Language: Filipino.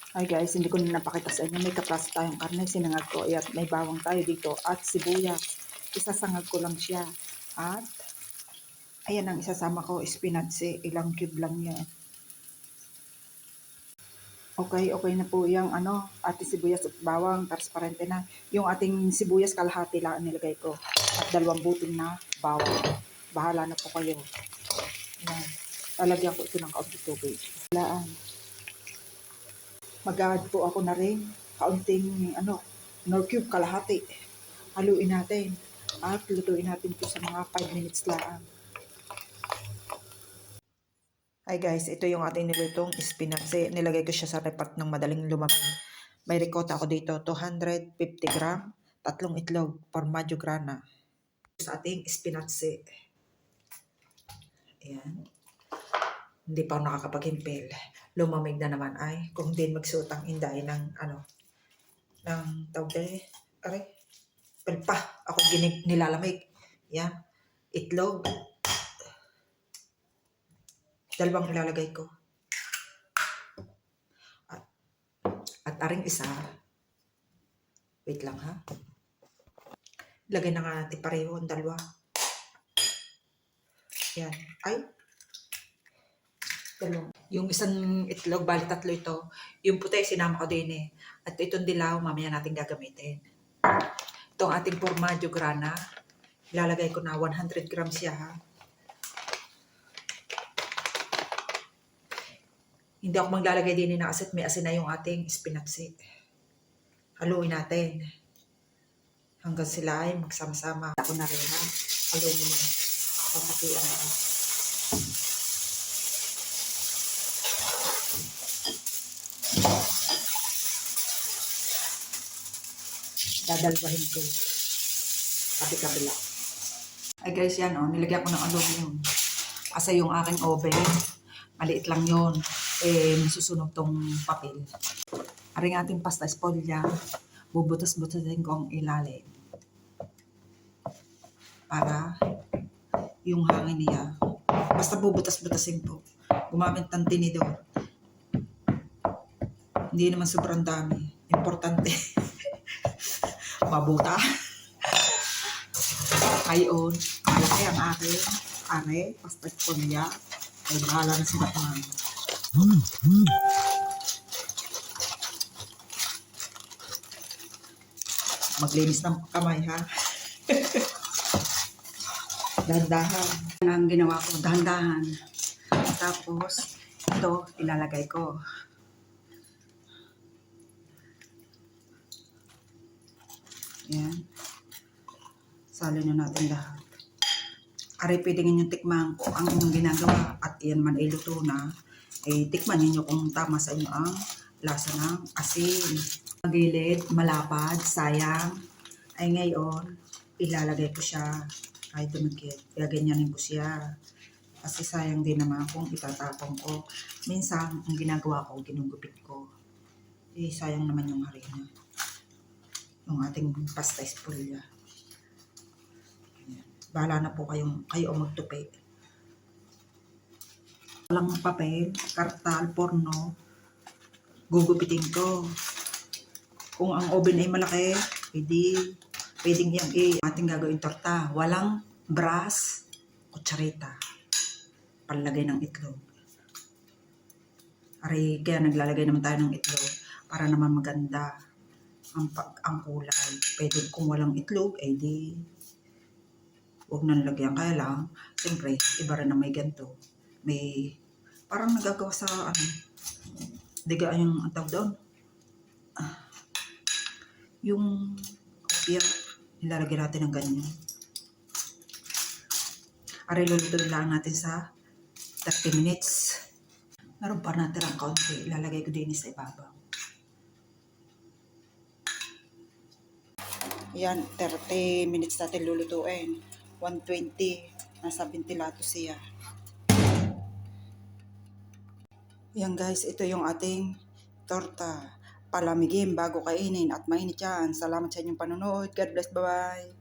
Hi guys, hindi ko na napakita sa inyo. May kaprasa tayong karne, sinangag ko. At may bawang tayo dito at sibuyas. Isasangag ko lang siya. At ayan ang isasama ko, spinach. Ilang cube lang yan. Okay na po yung ating sibuyas at bawang. Transparente na. Yung ating sibuyas kalahati lang nilagay ko. At 2 butil na bawang. Bahala na po kayo. Ayan. Lalagyan ko ito ng kaunting tubig. Mag-add po ako na rin kaunting nor cube kalahati. Haluin natin at lutuin natin ito sa mga 5 minutes lang. Hi guys, ito yung ating nilutong spinach. Nilagay ko siya sa repart ng madaling lumamig. May ricotta ako dito, 250 gram, 3 itlog, formaggio grana. Sa ating spinach. Ayan. Hindi pa ako nakakapag-impel. Lumamig na naman ay kung din magsuot ang inday ng ng tawde. Aray. Pelpa. Ako nilalamig. Yan. Itlog. 2 ilalagay ko. At aring isa. Wait lang ha. Lagay na nga natin pareho ang 2. Yan. Ay. 2. Yung isang itlog, bali 3 ito. Yung puti, sinama ko din eh. At itong dilaw, mamaya natin gagamitin. Itong ating formaggio grana, ilalagay ko na 100 grams siya ha. Hindi ako maglalagay din ng asin, may asin na yung ating spinach. Haluin natin. Hanggang sila ay magsama-sama. Ako na rin ha. Haluin mo. Papakian na. Dadalwahin ko. Pati kabila. Ay guys, yan nilagyan ko ng aluminum. Kasi yung aking oven, maliit lang yun. Masusunog tong papel. Aring ating pasta espolya, bubutas-butasin ko ang ilalim. Para yung hangin niya, basta bubutas-butasin po. Gumamit ng tinidor. Hindi naman sobrang dami. Importante. Mabuta. Ngayon, malaki ang aking pasta espolya. Ay bahala na sila kumain. Maglinis ng kamay ha. Dahan-dahan. Ang ginawa ko, dahan-dahan. Tapos, ito ilalagay ko. Yan. Salo na natin lahat. Aray, pwede yung tikman ko ang inyong ginagawa at yan man ay luto na. Tikman ninyo kung tama sa inyo ang lasa ng asin. Magilid, malapad, sayang. Ay ngayon, ilalagay ko siya. Ay dumikit. Gaganyanin ko siya. Kasi sayang din naman kung itatapon ko. Minsan, ang ginagawa ko, ginugupit ko. Sayang naman yung harina. Yung ating pasta espolya. Bahala na po kayo magtupi. Walang papel, kartal, porno. Gugupitin ko. Kung ang oven ay malaki, pwedeng yung ating gagawin torta. Walang brass, kutsarita. Palagay ng itlog. Aray, kaya naglalagay naman tayo ng itlog para naman maganda ang kulay. Pwede kung walang itlog, huwag nang lagyan. Kaya lang, siyempre, iba rin na may ganito. May, parang nagagawa sa, diga yung tawag doon. Yung kopya, nilalagyan natin ng ganyan. Aray, lulutuin lang natin sa 30 minutes. Meron pa natin ang kaunti. Ilalagay ko din sa ibabaw. Yan, 30 minutes natin lulutuin. 120. Nasa ventilato siya. Yan guys, ito yung ating torta. Palamigin bago kainin at mainit yan. Salamat sa inyong panonood. God bless, bye-bye.